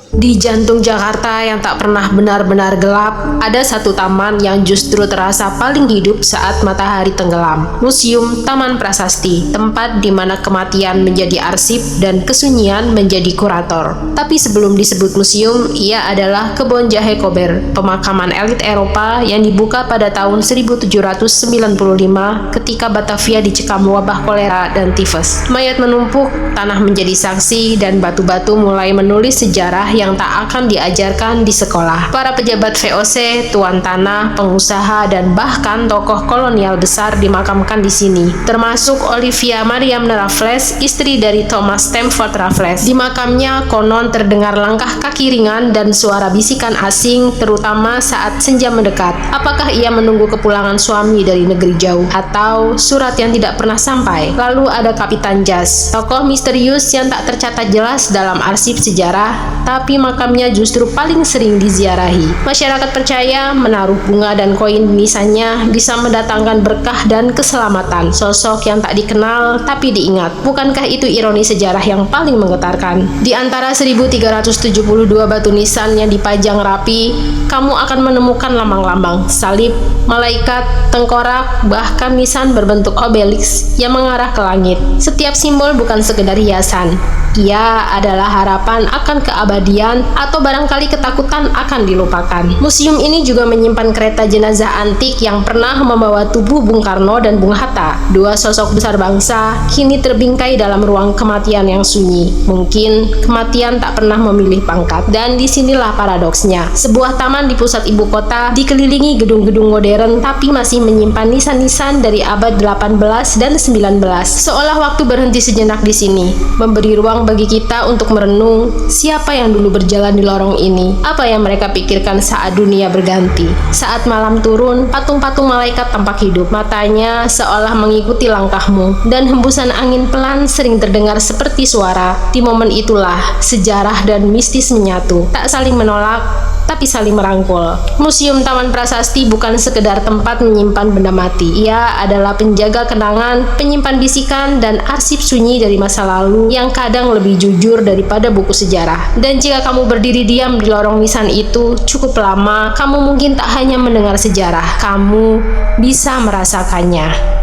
Di jantung Jakarta yang tak pernah benar-benar gelap, ada satu taman yang justru terasa paling hidup saat matahari tenggelam. Museum Taman Prasasti, tempat di mana kematian menjadi arsip dan kesunyian menjadi kurator. Tapi sebelum disebut museum, ia adalah kebun jahe Kober, pemakaman elit Eropa yang dibuka pada tahun 1795 ketika Batavia dicekam wabah kolera dan tifus. Mayat menumpuk, tanah menjadi saksi, dan batu-batu mulai menulis sejarah yang tak akan diajarkan di sekolah. Para pejabat VOC, tuan tanah, pengusaha, dan bahkan tokoh kolonial besar dimakamkan di sini, termasuk Olivia Mariamne Raffles, istri dari Thomas Stamford Raffles. Di makamnya konon terdengar langkah kaki ringan dan suara bisikan asing, terutama saat senja mendekat. Apakah ia menunggu kepulangan suami dari negeri jauh, atau surat yang tidak pernah sampai? Lalu ada Kapitan Jas, tokoh misterius yang tak tercatat jelas dalam arsip sejarah, tapi makamnya justru paling sering diziarahi. Masyarakat percaya menaruh bunga dan koin di nisannya bisa mendatangkan berkah dan keselamatan. Sosok yang tak dikenal tapi diingat. Bukankah itu ironi sejarah yang paling menggetarkan? Di antara 1372 batu nisan yang dipajang rapi, kamu akan menemukan lambang-lambang salib, malaikat, tengkorak, bahkan nisan berbentuk obelisk yang mengarah ke langit. Setiap simbol bukan sekedar hiasan. Ia adalah harapan akan keabadian atau barangkali ketakutan akan dilupakan. Museum ini juga menyimpan kereta jenazah antik yang pernah membawa tubuh Bung Karno dan Bung Hatta, dua sosok besar bangsa, kini terbingkai dalam ruang kematian yang sunyi. Mungkin kematian tak pernah memilih pangkat. Dan disinilah paradoksnya. Sebuah taman di pusat ibu kota dikelilingi gedung-gedung modern tapi masih menyimpan nisan-nisan dari abad 18 dan 19. Seolah waktu berhenti sejenak di sini, memberi ruang bagi kita untuk merenung siapa yang dulu berjalan di lorong ini, apa yang mereka pikirkan saat dunia berganti. Saat malam turun, patung-patung malaikat tampak hidup, matanya seolah mengikuti langkahmu, dan hembusan angin pelan sering terdengar seperti suara. Di momen itulah sejarah dan mistis menyatu, tak saling menolak tapi saling merangkul. Museum Taman Prasasti bukan sekedar tempat menyimpan benda mati. Ia adalah penjaga kenangan, penyimpan bisikan, dan arsip sunyi dari masa lalu yang kadang lebih jujur daripada buku sejarah. Dan jika kamu berdiri diam di lorong nisan itu cukup lama, kamu mungkin tak hanya mendengar sejarah, kamu bisa merasakannya.